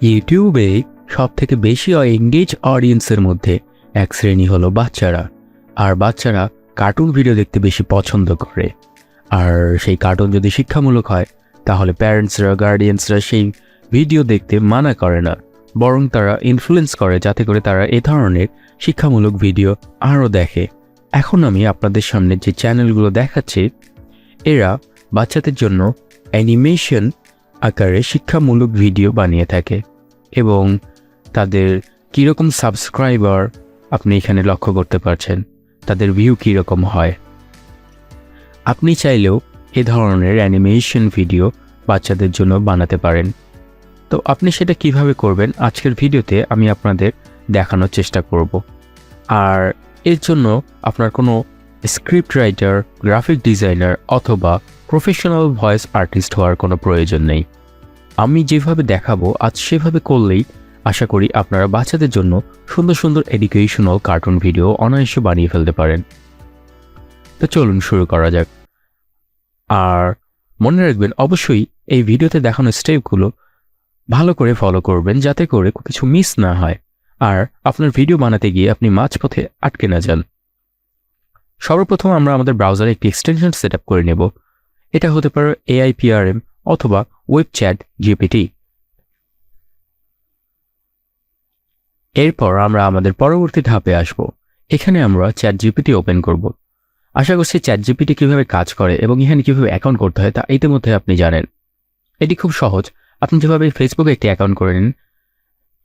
ইউটিউবে সবথেকে বেশি এঙ্গেজ অডিয়েন্সের মধ্যে এক শ্রেণী হলো বাচ্চারা। আর বাচ্চারা কার্টুন ভিডিও দেখতে বেশি পছন্দ করে। আর সেই কার্টুন যদি শিক্ষামূলক হয় তাহলে প্যারেন্টসরা, গার্ডিয়ানসরা সেই ভিডিও দেখতে মানা করে না, বরং তারা ইনফ্লুয়েন্স করে যাতে করে তারা এ ধরনের শিক্ষামূলক ভিডিও আরও দেখে। এখন আমি আপনাদের সামনে যে চ্যানেলগুলো দেখাচ্ছি, এরা বাচ্চাদের জন্য অ্যানিমেশন আকারে শিক্ষামূলক ভিডিও বানিয়ে থাকে এবং তাদের কীরকম সাবস্ক্রাইবার আপনি এখানে লক্ষ্য করতে পারছেন, তাদের ভিউ কীরকম হয়। আপনি চাইলেও এ ধরনের অ্যানিমেশন ভিডিও বাচ্চাদের জন্য বানাতে পারেন। তো আপনি সেটা কিভাবে করবেন আজকের ভিডিওতে আমি আপনাদের দেখানোর চেষ্টা করব। আর এর জন্য আপনার কোনো স্ক্রিপ্ট রাইটার, গ্রাফিক ডিজাইনার অথবা প্রফেশনাল ভয়েস আর্টিস্ট হওয়ার কোনো প্রয়োজন নেই। আমি যেভাবে দেখাবো আজ সেভাবে করলেই আশা করি আপনারা বাচ্চাদের জন্য সুন্দর সুন্দর এডুকেশনাল কার্টুন ভিডিও অনায়াসে বানিয়ে ফেলতে পারেন। তো চলুন শুরু করা যাক। আর মনে রাখবেন অবশ্যই এই ভিডিওতে দেখানো স্টেপগুলো ভালো করে ফলো করবেন যাতে করে কিছু মিস না হয় আর আপনার ভিডিও বানাতে গিয়ে আপনি মাঝপথে আটকে না যান। সর্বপ্রথম আমরা আমাদের ব্রাউজারে একটি এক্সটেনশন সেট আপ করে নেব। এটা হতে পারে AIPRM অথবা ওয়েব চ্যাট জিপিটি। এরপর আমরা আমাদের পরবর্তী ধাপে আসব। এখানে আমরা চ্যাট জিপিটি ওপেন করব। আশা করছি চ্যাট জিপিটি কীভাবে কাজ করে এবং এখানে কীভাবে অ্যাকাউন্ট করতে হয় তা ইতিমধ্যে আপনি জানেন। এটি খুব সহজ। আপনি যেভাবে ফেসবুকে একটি অ্যাকাউন্ট করে নিন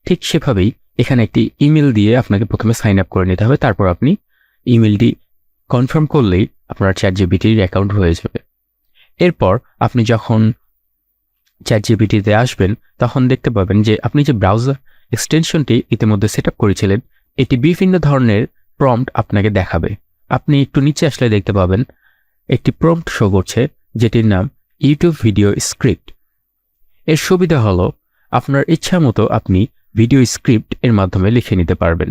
ঠিক সেভাবেই এখানে একটি ইমেল দিয়ে আপনাকে প্রথমে সাইন আপ করে নিতে হবে। তারপর আপনি ইমেলটি কনফার্ম করলেই আপনার চ্যাট জিপিটির অ্যাকাউন্ট হয়ে যাবে। এরপর আপনি যখন চ্যাট জিপিটিতে আসবেন তখন দেখতে পাবেন যে আপনি যে ব্রাউজার এক্সটেনশনটি ইতিমধ্যে সেট আপ করেছিলেন এটি বিভিন্ন ধরনের প্রম্পট আপনাকে দেখাবে। আপনি একটু নিচে আসলে দেখতে পাবেন একটি প্রম্পট শো করছে যেটির নাম ইউটিউব ভিডিও স্ক্রিপ্ট। এর সুবিধা হলো আপনার ইচ্ছা মতো আপনি ভিডিও স্ক্রিপ্ট এর মাধ্যমে লিখে নিতে পারবেন।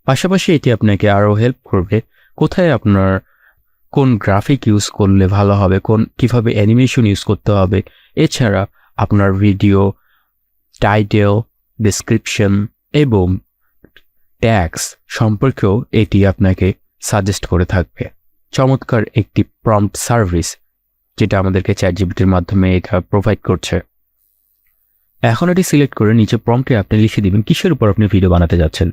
পাশাপাশি এটি আপনাকে আরও হেল্প করবে কোথায় আপনার কোন গ্রাফিক ইউজ করলে ভালো হবে, কিভাবে অ্যানিমেশন ইউজ করতে হবে। এছাড়া আপনার ভিডিও টাইটেল, ডেসক্রিপশন এবং ট্যাগস সম্পর্কেও এটি আপনাকে সাজেস্ট করে থাকবে। চমৎকার একটি প্রম্পট সার্ভিস যেটা আমাদেরকে চ্যাট জিপিটির মাধ্যমে এটা প্রোভাইড করছে। এখন এটি সিলেক্ট করে নিচে প্রম্পটে আপনি লিখে দিবেন কিসের উপর আপনি ভিডিও বানাতে যাচ্ছেন।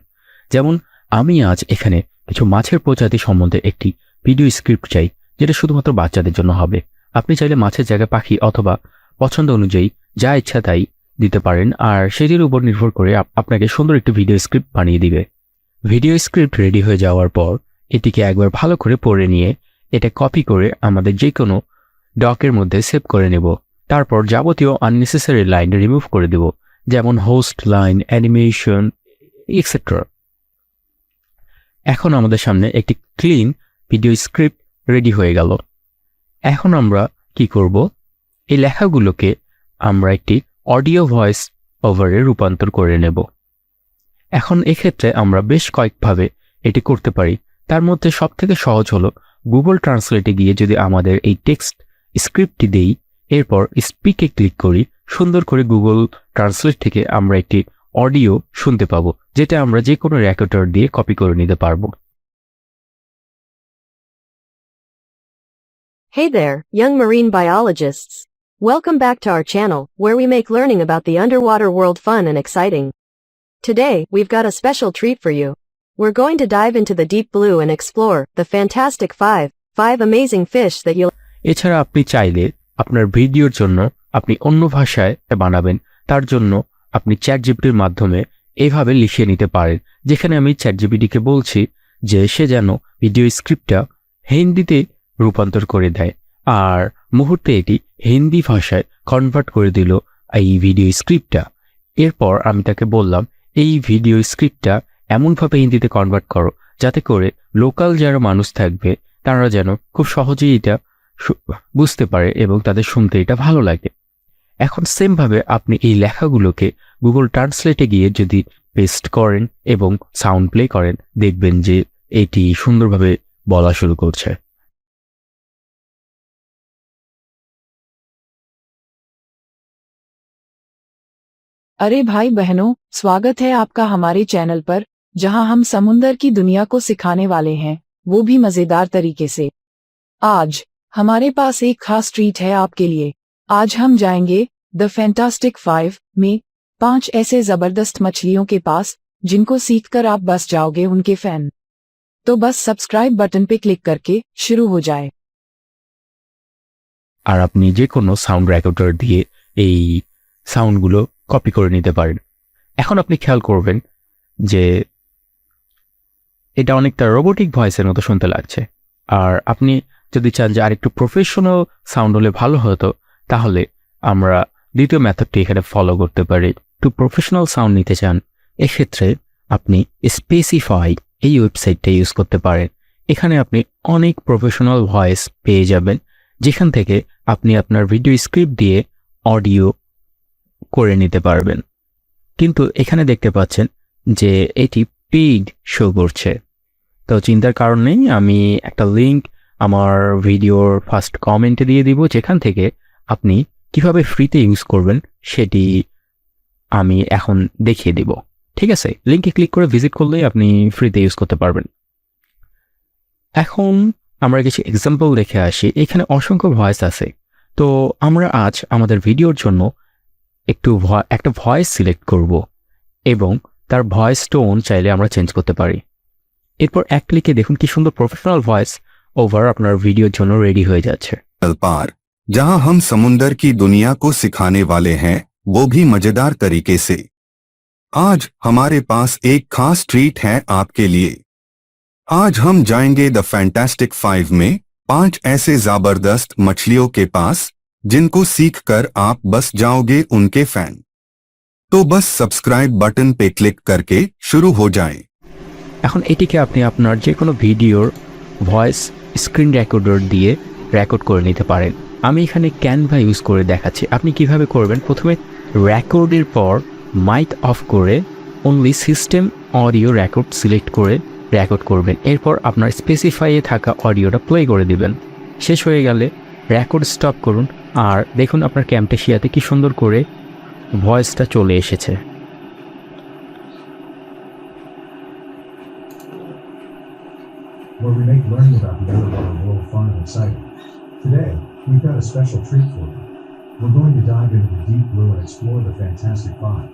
যেমন আমি আজ এখানে কিছু মাছের প্রজাতি সম্বন্ধে একটি ভিডিও স্ক্রিপ্ট চাই যেটা শুধুমাত্র বাচ্চাদের জন্য হবে। আপনি চাইলে মাছের জায়গায় পাখি অথবা পছন্দ অনুযায়ী যা ইচ্ছা তাই দিতে পারেন আর সেটির উপর নির্ভর করে আপনাকে সুন্দর একটি ভিডিও স্ক্রিপ্ট বানিয়ে দিবে। ভিডিও স্ক্রিপ্ট রেডি হয়ে যাওয়ার পর এটিকে একবার ভালো করে পড়ে নিয়ে এটা কপি করে আমাদের যে কোনো ডকের মধ্যে সেভ করে নেব। তারপর যাবতীয় আননেসেসারি লাইন রিমুভ করে দেব, যেমন হোস্ট লাইন, অ্যানিমেশন এক্সেট্রা। এখন আমাদের সামনে একটি ক্লিন ভিডিও স্ক্রিপ্ট রেডি হয়ে গেল। এখন আমরা কি করব, এই লেখাগুলোকে আমরা একটি অডিও ভয়েস ওভারে রূপান্তর করে নেব। এখন এক্ষেত্রে আমরা বেশ কয়েকভাবে এটি করতে পারি। তার মধ্যে সবথেকে সহজ হলো গুগল ট্রান্সলেটে গিয়ে যদি আমাদের এই টেক্সট স্ক্রিপ্টটি দেই, এরপর স্পিকে ক্লিক করি, সুন্দর করে গুগল ট্রান্সলেট থেকে আমরা একটি অডিও শুনতে পাবো যেটা আমরা যে কোনো রেকর্ডার দিয়ে কপি করে নিতে পারবো। Hey there, young marine biologists. Welcome back to our channel, where we make learning about the underwater world fun and exciting. Today, we've got a special treat for you. We're going to dive into the deep blue and explore the fantastic five amazing fish that you'll... এছাড়া আপনি চাইলে আপনার ভিডিওর জন্য আপনি অন্য ভাষায় বানাবেন, তার জন্য আপনি চ্যাট জিপিটির মাধ্যমে এইভাবে লিখিয়ে নিতে পারেন। যেখানে আমি চ্যাট জিপিটিকে বলছি যে সে যেন ভিডিও স্ক্রিপ্টটা হিন্দিতে রূপান্তর করে দেয় আর মুহূর্তে এটি হিন্দি ভাষায় কনভার্ট করে দিল এই ভিডিও স্ক্রিপ্টটা। এরপর আমি তাকে বললাম এই ভিডিও স্ক্রিপ্টটা এমনভাবে হিন্দিতে কনভার্ট করো যাতে করে লোকাল যারা মানুষ থাকবে তারা যেন খুব সহজেই এটা বুঝতে পারে এবং তাদের শুনতে এটা ভালো লাগে। এখন সেমভাবে আপনি এই লেখাগুলোকে গুগল ট্রান্সলেটে গিয়ে যদি পেস্ট করেন এবং সাউন্ড প্লে করেন দেখবেন যে এটি সুন্দরভাবে বলা শুরু করছে। अरे भाई बहनों, स्वागत है आपका हमारे चैनल पर, जहां हम समुंदर की दुनिया को सिखाने वाले हैं, वो भी मजेदार तरीके से। आज हमारे पास एक खास ट्रीट है आपके लिए। आज हम जाएंगे द फैंटास्टिक 5 में 5 ऐसे जबरदस्त मछलियों के पास जिनको सीखकर आप बस जाओगे उनके फैन। तो बस सब्सक्राइब बटन पे क्लिक करके शुरू हो जाए। আর আপনি যে কোনো সাউন্ড রেকর্ডার দিয়ে এই সাউন্ডগুলো কপি করে নিতে পারেন। এখন আপনি খেয়াল করবেন যে এটা অনেকটা রোবোটিক ভয়েসের মতো শুনতে লাগছে। আর আপনি যদি চান যে আরেকটু প্রফেশনাল সাউন্ড হলে ভালো হতো, তাহলে আমরা দ্বিতীয় মেথডটি এখানে ফলো করতে পারি। একটু প্রফেশনাল সাউন্ড নিতে চান, এক্ষেত্রে আপনি স্পেসিফাই এই ওয়েবসাইটটা ইউজ করতে পারেন। এখানে আপনি অনেক প্রফেশনাল ভয়েস পেয়ে যাবেন, যেখান থেকে আপনি আপনার ভিডিও স্ক্রিপ্ট দিয়ে অডিও করে নিতে পারবেন। কিন্তু এখানে দেখতে পাচ্ছেন যে এটি পেইড শো করছে। তো চিন্তার কারণ নেই, আমি একটা লিঙ্ক আমার ভিডিওর ফার্স্ট কমেন্টে দিয়ে দিব, যেখান থেকে আপনি কিভাবে ফ্রিতে ইউজ করবেন সেটি আমি এখন দেখিয়ে দিব। ঠিক আছে, লিঙ্কে ক্লিক করে ভিজিট করলেই আপনি ফ্রিতে ইউজ করতে পারবেন। এখন আমরা কিছু এক্সাম্পল দেখে আসি। এখানে অসংখ্য ভয়েস আছে। তো আমরা আজ আমাদের ভিডিওর জন্য একটা ভয়েস সিলেক্ট করব এবং তার ভয়েস টোন চাইলে আমরা চেঞ্জ করতে পারি। এরপর এক ক্লিকে দেখুন কি সুন্দর প্রফেশনাল ভয়েস ওভার আপনার ভিডিওর জন্য রেডি হয়ে যাচ্ছে। पार जहां हम समुंदर की दुनिया को सिखाने वाले हैं, वो भी मजेदार तरीके से। आज हमारे पास एक खास ट्रीट है आपके लिए। आज हम जाएंगे द फैंटास्टिक 5 में 5 ऐसे जबरदस्त मछलियों के पास जिनको सीखकर आप बस जाओगे उनके फैन। तो बस सब्सक्राइब बटन पे क्लिक करके शुरू हो जाएं। এখন এটিকে আপনি আপনার যে কোনো ভিডিওর ভয়েস স্ক্রিন রেকর্ডার দিয়ে রেকর্ড করে নিতে পারেন। আমি এখানে ক্যানভা ইউজ করে দেখাচ্ছি। আপনি কিভাবে করবেন, প্রথমে রেকর্ডের পর মাইক অফ করে only system audio record select করে রেকর্ড করবেন। এরপর আপনার স্পেসিফাইয়ে থাকা অডিওটা প্লে করে দিবেন। শেষ হয়ে গেলে রেকর্ড স্টপ করুন, আর দেখুন আপনার ক্যামটেশিয়াতে কি সুন্দর করে ভয়েসটা চলে এসেছে। Where we make learning about the underwater world fun and exciting. Today, we've got a special treat for you. We're going to dive into the deep blue and explore the fantastic five.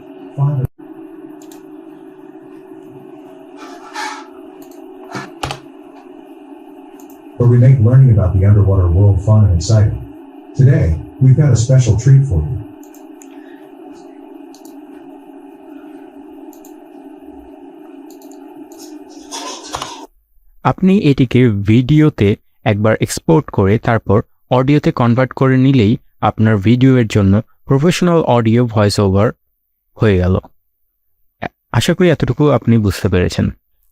Where we make learning about the underwater world fun and exciting. Today, we've got a special treat for you. আপনি এটিকে ভিডিওতে একবার export করে তারপর অডিওতে convert করে নিলেই আপনার ভিডিওর জন্য প্রফেশনাল অডিও ভয়েস ওভার হয়ে গেল। আশা করি এতটুকু আপনি বুঝতে পেরেছেন।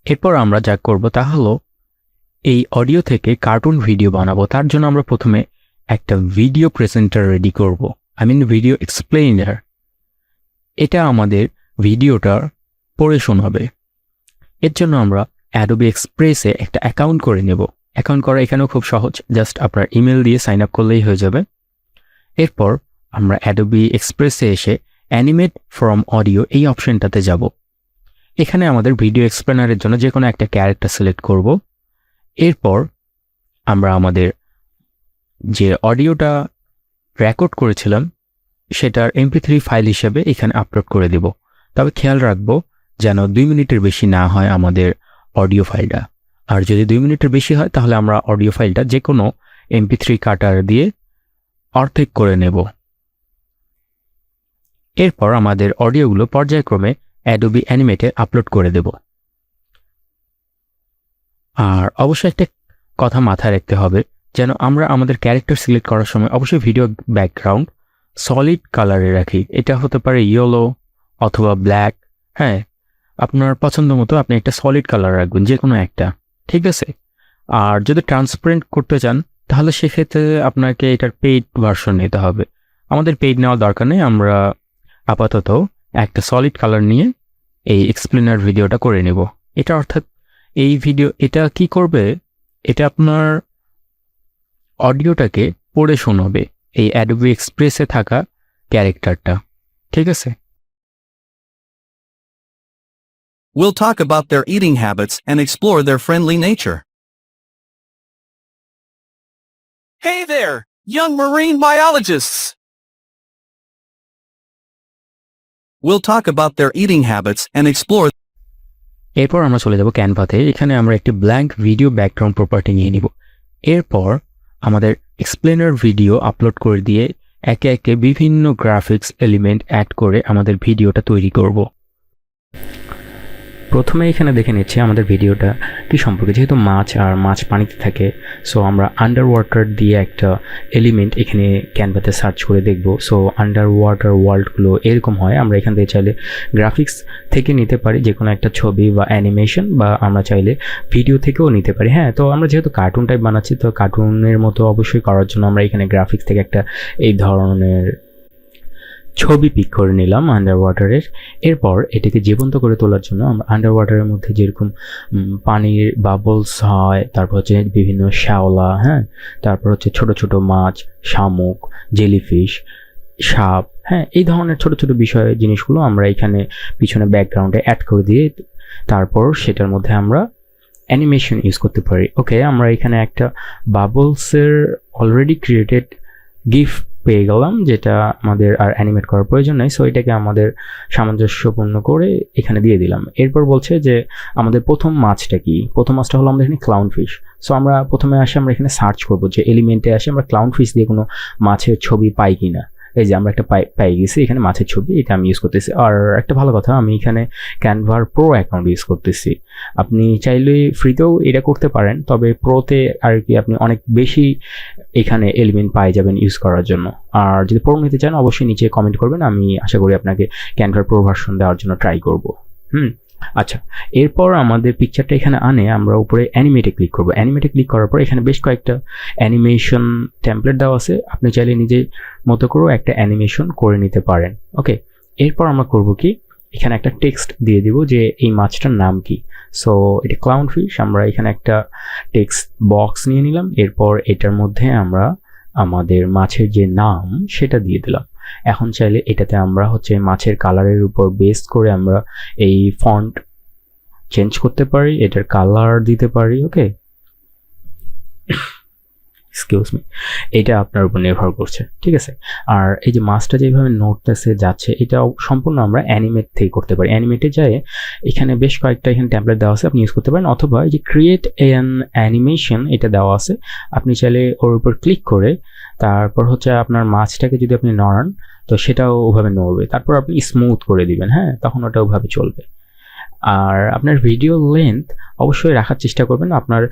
এরপর আমরা যা করব তা হলো এই অডিও থেকে কার্টুন ভিডিও বানাবো। তার জন্য আমরা প্রথমে একটা ভিডিও প্রেজেন্টার রেডি করব, ভিডিও এক্সপ্লেইনার। এটা আমাদের ভিডিওটা পড়ে শোনাবে। এর জন্য আমরা অ্যাডোবি এক্সপ্রেসে একটা অ্যাকাউন্ট করে নেব। অ্যাকাউন্ট করা এখানেও খুব সহজ, জাস্ট আপনার ইমেল দিয়ে সাইন আপ করলেই হয়ে যাবে। এরপর আমরা অ্যাডোবি এক্সপ্রেসে এসে অ্যানিমেট ফ্রম অডিও এই অপশনটাতে যাব। এখানে আমাদের ভিডিও এক্সপ্লেনারের জন্য যে কোনো একটা ক্যারেক্টার সিলেক্ট করব। এরপর আমরা আমাদের যে অডিওটা রেকর্ড করেছিলাম সেটার MP3 ফাইল হিসেবে এখানে আপলোড করে দেব। তবে খেয়াল রাখবো যেন 2 মিনিটের বেশি না হয় আমাদের অডিও ফাইলটা। আর যদি 2 মিনিটের বেশি হয় তাহলে আমরা অডিও ফাইলটা যে কোনো MP3 কাটার দিয়ে অর্ধেক করে নেব। এরপর আমাদের অডিওগুলো পর্যায়ক্রমে অ্যাডোবি অ্যানিমেটে আপলোড করে দেব। আর অবশ্যই একটা কথা মাথায় রাখতে হবে, যেন আমরা আমাদের ক্যারেক্টার সিলেক্ট করার সময় অবশ্যই ভিডিও ব্যাকগ্রাউন্ড সলিড কালারে রাখি। এটা হতে পারে ইয়েলো অথবা ব্ল্যাক। হ্যাঁ, আপনার পছন্দ মতো আপনি একটা সলিড কালার রাখবেন, যে কোনো একটা, ঠিক আছে। আর যদি ট্রান্সপারেন্ট করতে চান তাহলে সেক্ষেত্রে আপনাকে এটার পেইড ভার্সন নিতে হবে। আমাদের পেইড নেওয়ার দরকার নেই, আমরা আপাতত একটা সলিড কালার নিয়ে এই এক্সপ্লেনার ভিডিওটা করে নেব। এটা অর্থাৎ এই ভিডিও এটা কি করবে, এটা আপনার অডিওটাকে পড়ে শোনাবে এই অ্যাডোবি এক্সপ্রেসে থাকা ক্যারেক্টারটা, ঠিক আছে। We'll talk about their eating habits and explore their friendly nature. Hey there, young marine biologists! We'll talk about their eating habits and explore. এরপর আমরা চলে যাব ক্যানভাতে। এখানে আমরা একটি ব্ল্যাঙ্ক ভিডিও ব্যাকগ্রাউন্ড প্রপার্টি নিয়ে নিব। এরপর আমাদের এক্সপ্লেনার ভিডিও আপলোড করে দিয়ে একে একে বিভিন্ন গ্রাফিক্স এলিমেন্ট অ্যাড করে আমাদের ভিডিওটা তৈরি করব। প্রথমে এখানে দেখে নিচ্ছি আমাদের ভিডিওটা কি সম্পর্কে। যেহেতু মাছ আর মাছ পানিতে থাকে, সো আমরা আন্ডার ওয়াটার দিয়ে একটা এলিমেন্ট এখানে ক্যানভাতে সার্চ করে দেখব। সো আন্ডার ওয়াটার ওয়ার্ল্ডগুলো এরকম হয়। আমরা এখান থেকে চাইলে গ্রাফিক্স থেকে নিতে পারি, যে কোনো একটা ছবি বা অ্যানিমেশন, বা আমরা চাইলে ভিডিও থেকেও নিতে পারি। হ্যাঁ, তো আমরা যেহেতু কার্টুন টাইপ বানাচ্ছি, তো কার্টুনের মতো অবশ্যই করার জন্য আমরা এখানে গ্রাফিক্স থেকে একটা এই ধরনের ছবি পিক করে নিলাম আন্ডার ওয়াটারের। এরপর এটাকে জীবন্ত করে তোলার জন্য আমরা আন্ডার ওয়াটারের মধ্যে যেরকম পানির বাবলস হয়, তারপর হচ্ছে বিভিন্ন শ্যাওলা, হ্যাঁ, তারপর হচ্ছে ছোট ছোট মাছ, শামুক, জেলিফিশ, সাপ, হ্যাঁ, এই ধরনের ছোট ছোট বিষয় জিনিসগুলো আমরা এখানে পিছনে ব্যাকগ্রাউন্ডে অ্যাড করে দিয়ে তারপর সেটার মধ্যে আমরা অ্যানিমেশন ইউজ করতে পারি। ওকে, আমরা এখানে একটা বাবলসের অলরেডি ক্রিয়েটেড গিফ পেয়ে গেলাম, যেটা আমাদের আর অ্যানিমেট করার প্রয়োজন নেই। সো এটাকে আমাদের সামঞ্জস্যপূর্ণ করে এখানে দিয়ে দিলাম। এরপর বলছে যে আমাদের প্রথম মাছটা কি। প্রথম মাছটা হলো আমাদের এখানে ক্লাউন ফিশ। সো আমরা প্রথমে আমরা এখানে সার্চ করবো যে এলিমেন্টে আসে আমরা ক্লাউন ফিশ দিয়ে কোনো মাছের ছবি পাই কিনা। এই যে আমরা একটা পাই গেছি এখানে মাছের ছবি, এটা আমি ইউজ করতেছি। আর একটা ভালো কথা, আমি এখানে ক্যানভার প্রো অ্যাকাউন্ট ইউজ করতেছি। আপনি চাইলে ফ্রিতেও এটা করতে পারেন, তবে প্রোতে আর কি আপনি অনেক বেশি এখানে এলিমেন্ট পাই যাবেন ইউজ করার জন্য। আর যদি প্রো নিতে চান অবশ্যই নিচে কমেন্ট করবেন, আমি আশা করি আপনাকে ক্যানভার প্রো ভার্সন দেওয়ার জন্য ট্রাই করব। আচ্ছা, এরপর আমাদের পিকচারটা এখানে আনে আমরা উপরে অ্যানিমেটে ক্লিক করব। অ্যানিমেটে ক্লিক করার পর এখানে বেশ কয়েকটা অ্যানিমেশন টেমপ্লেট দেওয়া আছে, আপনি চাইলে নিজের মতো করেও একটা অ্যানিমেশন করে নিতে পারেন। ওকে, এরপর আমরা করব কি, এখানে একটা টেক্সট দিয়ে দিব যে এই মাছটার নাম কি। সো এটা ক্লাউন ফিশ, আমরা এখানে একটা টেক্সট বক্স নিয়ে নিলাম। এরপর এটার মধ্যে আমরা আমাদের মাছের যে নাম সেটা দিয়ে দিলাম। এখন চাইলে এটাতে আমরা হচ্ছে মাছের কালারের উপর বেস করে আমরা এই ফন্ট চেঞ্জ করতে পারি, এটার কালার দিতে পারি। ওকে, এক্সকিউজ মি, এটা আপনার উপর নির্ভর করছে, ঠিক আছে। আর এই যে মাছটা যেভাবে নড়তেছে যাচ্ছে, এটা সম্পূর্ণ আমরা অ্যানিমেট থেকে করতে পারি। অ্যানিমেটে যায় এখানে বেশ কয়েকটা এখানে টেমপ্লেট দেওয়া আছে, আপনি ইউজ করতে পারেন। অথবা এই যে ক্রিয়েট অ্যান অ্যানিমেশন এটা দেওয়া আছে, আপনি চাইলে ওর উপর ক্লিক করে তারপর হচ্ছে আপনার মাছটাকে যদি আপনি নড়ান তো সেটাও ওভাবে নড়বে। তারপর আপনি স্মুথ করে দিবেন, হ্যাঁ, তখন ওটা ওভাবে চলবে। আর আপনার ভিডিও লেন্থ অবশ্যই রাখার চেষ্টা করবেন, আপনার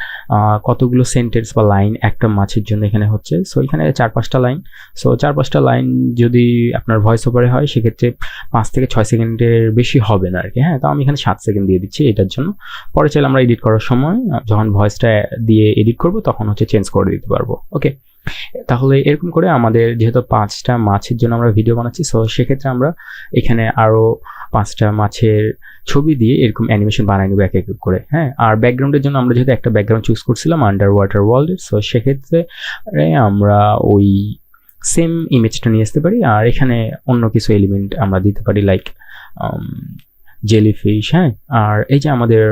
কতগুলো সেন্টেন্স বা লাইন একটা মাছের জন্য এখানে হচ্ছে। সো এখানে 4-5টা লাইন। সো 4-5টা লাইন যদি আপনার ভয়েস ওভারে হয় সেক্ষেত্রে 5 থেকে 6 সেকেন্ডের বেশি হবে না আর কি। হ্যাঁ, তো আমি এখানে 7 সেকেন্ড দিয়ে দিচ্ছি এটার জন্য। পরে চাইলে আমরা এডিট করার সময় যখন ভয়েসটা দিয়ে এডিট করব তখন হচ্ছে চেঞ্জ করে দিতে পারবো। ওকে, তাহলে এরকম করে আমাদের যেহেতু 5টা মাছের জন্য আমরা ভিডিও বানাচ্ছি, সো সেক্ষেত্রে আমরা এখানে আরও 5টা মাছের ছবি দিয়ে এরকম অ্যানিমেশন বানিয়ে নেবো এক এক করে। হ্যাঁ, আর ব্যাকগ্রাউন্ডের জন্য আমরা যেহেতু একটা ব্যাকগ্রাউন্ড চুজ করছিলাম আন্ডার ওয়াটার ওয়ার্ল্ডের, সো সেক্ষেত্রে আমরা ওই সেম ইমেজটা নিয়ে আসতে পারি। আর এখানে অন্য কিছু এলিমেন্ট আমরা দিতে পারি, লাইক জেলিফিশ। হ্যাঁ, আর এই যে আমাদের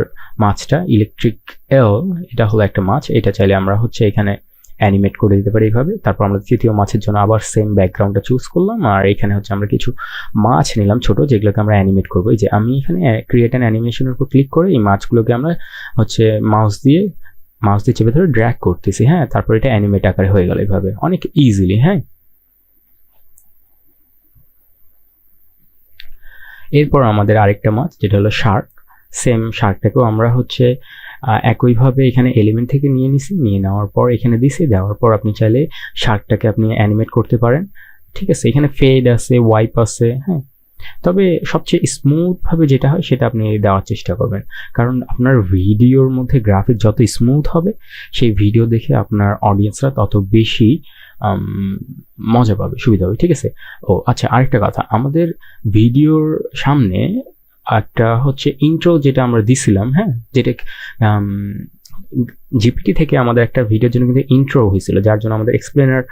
মাছটা ইলেকট্রিক এল, এটা হলো একটা মাছ, এটা চাইলে আমরা হচ্ছে এখানে অ্যানিমেট করে দিতে পারি এইভাবে। তারপর আমরা তৃতীয় মাছের জন্য আবার সেম ব্যাকগ্রাউন্ডটা চুজ করলাম, আর এখানে হচ্ছে আমরা কিছু মাছ নিলাম ছোট, যেগুলোকে আমরা অ্যানিমেট করবো। এই যে আমি এখানে ক্রিয়েট অ্যান অ্যানিমেশনের উপর ক্লিক করে এই মাছগুলোকে আমরা হচ্ছে মাউস দিয়ে চেপে ধরে ড্র্যাগ করতেছি। হ্যাঁ, তারপর এটা অ্যানিমেট আকারে হয়ে গেল এইভাবে অনেক ইজিলি। হ্যাঁ, এরপর আমাদের আরেকটা মাছ যেটা হলো শার্ক। সেম শার্কটাকেও আমরা হচ্ছে একইভাবে এখানে এলিমেন্ট থেকে নিয়ে নেওয়ার পর এখানে দেওয়ার পর আপনি চাইলে শার্কটাকে আপনি অ্যানিমেট করতে পারেন, ঠিক আছে। এখানে ফেড আছে, ওয়াইপ আছে। হ্যাঁ, তবে সবচেয়ে স্মুথভাবে যেটা হয় সেটা আপনি দেওয়ার চেষ্টা করবেন, কারণ আপনার ভিডিওর মধ্যে গ্রাফিক যত স্মুথ হবে সেই ভিডিও দেখে আপনার অডিয়েন্সরা তত বেশি মজা পাবে, সুবিধা হবে, ঠিক আছে। ও আচ্ছা, আরেকটা কথা, আমাদের ভিডিওর সামনে একটা হচ্ছে ইন্ট্রো যেটা আমরা দিছিলাম, হ্যাঁ, যেটা জিপিটি থেকে আমাদের একটা ভিডিওর জন্য কিন্তু ইন্ট্রো হয়েছিল, যার জন্য আমাদের এক্সপ্লেনার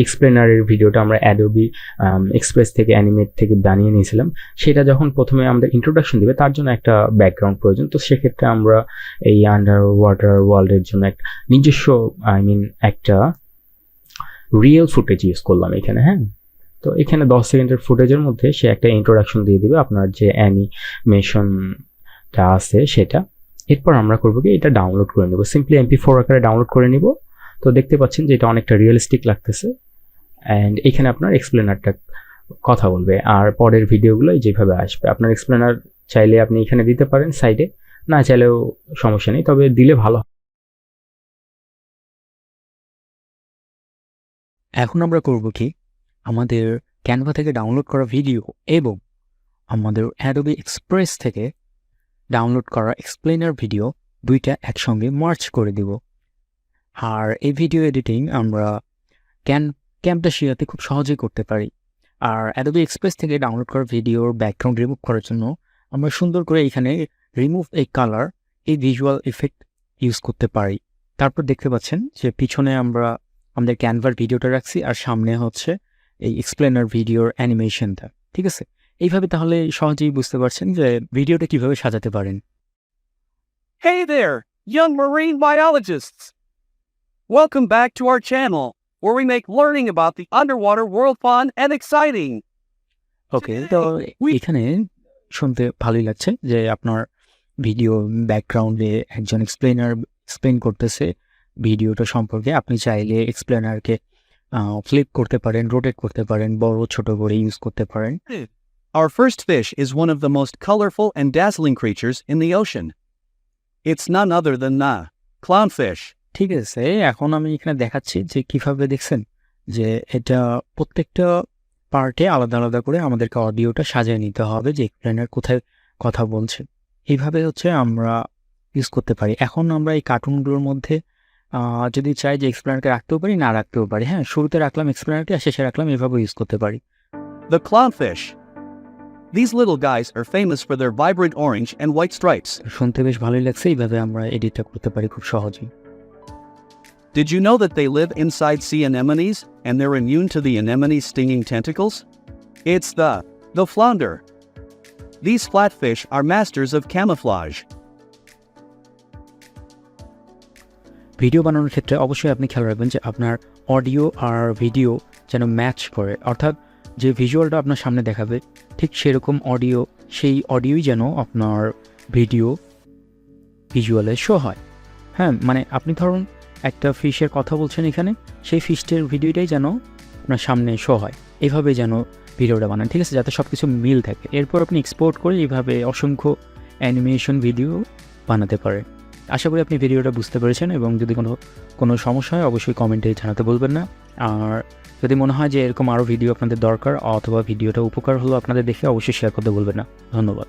এক্সপ্লেনারের ভিডিওটা আমরা অ্যাডোবি এক্সপ্রেস থেকে অ্যানিমেট থেকে বানিয়ে নিয়েছিলাম, সেটা যখন প্রথমে আমাদের ইন্ট্রোডাকশন দিবে তার জন্য একটা ব্যাকগ্রাউন্ড প্রয়োজন। তো সেক্ষেত্রে আমরা এই আন্ডার ওয়াটার ওয়ার্ল্ডের জন্য একটা নিজস্ব একটা রিয়েল ফুটেজ ইউজ করলাম এখানে। হ্যাঁ, তো এখানে 10 সেকেন্ডের ফুটেজের মধ্যে সে একটা ইন্ট্রোডাকশন দিয়ে দিবে আপনার যে অ্যানিমেশনটা আছে সেটা। এরপর আমরা করবো কি, এটা ডাউনলোড করে নেবো, সিম্পলি MP4 আকারে ডাউনলোড করে নিব। তো দেখতে পাচ্ছেন যে এটা অনেকটা রিয়েলিস্টিক লাগতেছে। অ্যান্ড এখানে আপনার এক্সপ্লেনারটা কথা বলবে, আর পরের ভিডিওগুলো যেভাবে আসবে। আপনার এক্সপ্লেনার চাইলে আপনি এখানে দিতে পারেন সাইডে, না চাইলেও সমস্যা নেই, তবে দিলে ভালো। এখন আমরা করব কি, আমাদের ক্যানভা থেকে ডাউনলোড করা ভিডিও এবং আমাদের অ্যাডোবি এক্সপ্রেস থেকে ডাউনলোড করা এক্সপ্লেনার ভিডিও দুইটা একসঙ্গে মার্চ করে দিব। আর এই ভিডিও এডিটিং আমরা ক্যামটাশিয়াতে খুব সহজেই করতে পারি। আর অ্যাডোবি এক্সপ্রেস থেকে ডাউনলোড করা ভিডিওর ব্যাকগ্রাউন্ড রিমুভ করার জন্য আমরা সুন্দর করে এখানে রিমুভ এ কালার এই ভিজুয়াল ইফেক্ট ইউজ করতে পারি। তারপর দেখতে পাচ্ছেন যে পিছনে আমরা আমাদের ক্যানভার ভিডিওটা রাখছি আর সামনে হচ্ছে এই এক্সপ্লেনার ভিডিওর অ্যানিমেশনটা। ঠিক আছে, এইভাবে তাহলে সহজেই বুঝতে পারছেন যে ভিডিওটা কিভাবে সাজাতে পারেন। Hey there, young marine biologists! Welcome back to our channel, where we make learning about the underwater world fun and exciting. ওকে, তো এখানে শুনতে ভালোই লাগছে যে আপনার ভিডিও ব্যাকগ্রাউন্ডে একজন এক্সপ্লেন করতেছে ভিডিওটা সম্পর্কে। আপনি চাইলে এক্সপ্লেনারকে ফ্লিপ করতে পারেন, রোটেট করতে পারেন, বড় ছোট করে ইউজ করতে পারেন। Our first fish is one of the most colorful and dazzling creatures in the ocean. It's none other than the clownfish. ঠিক আছে, এখন আমি এখানে দেখাচ্ছি যে কিভাবে দেখছেন যে এটা প্রত্যেকটা পার্টে আলাদা আলাদা করে আমাদেরকে অডিওটা সাজিয়ে নিতে হবে যে এক্সপ্লেনার কোথায় কথা বলছে। এইভাবে হচ্ছে আমরা ইউজ করতে পারি। এখন আমরা এই কার্টুনগুলোর মধ্যে যদি চাই যে এক্সপ্লেনারকে রাখতেও পারি, না রাখতেও পারি। হ্যাঁ, শুরুতে রাখলাম এক্সপ্লেনারটি আর শেষে রাখলাম, এভাবে ইউজ করতে পারি। The clownfish. These little guys are famous for their vibrant orange and white stripes. শুনতে বেশ ভালোই লাগছে, এইভাবে আমরা এডিটটা করতে পারি খুব সহজেই। Did you know that they live inside sea anemones and they're immune to the anemone's stinging tentacles? It's the flounder. These flatfish are masters of camouflage. Video বানানোর ক্ষেত্রে অবশ্যই আপনি খেয়াল রাখবেন যে আপনার অডিও আর ভিডিও যেন ম্যাচ করে, অর্থাৎ যে ভিজুয়ালটা আপনার সামনে দেখাবে ঠিক সেরকম অডিও, সেই অডিওই যেন আপনার ভিজুয়ালে শো হয়। হ্যাঁ, মানে আপনি ধরুন একটা ফিশের কথা বলছেন এখানে, সেই ফিশটির ভিডিওটাই যেন আপনার সামনে শো হয়, এইভাবে যেন ভিডিওটা বানান। ঠিক আছে, যাতে সব কিছু মিল থাকে। এরপর আপনি এক্সপোর্ট করে এইভাবে অসংখ্য অ্যানিমেশন ভিডিও বানাতে পারেন। আশা করি আপনি ভিডিওটা বুঝতে পেরেছেন, এবং যদি কোনো সমস্যা হয় অবশ্যই কমেন্টে জানাতে বলবেন না। আর যদি মনে হয় যে এরকম আরও ভিডিও আপনাদের দরকার অথবা ভিডিওটা উপকার হলো আপনাদের দেখে, অবশ্যই শেয়ার করতে বলবেন না। ধন্যবাদ।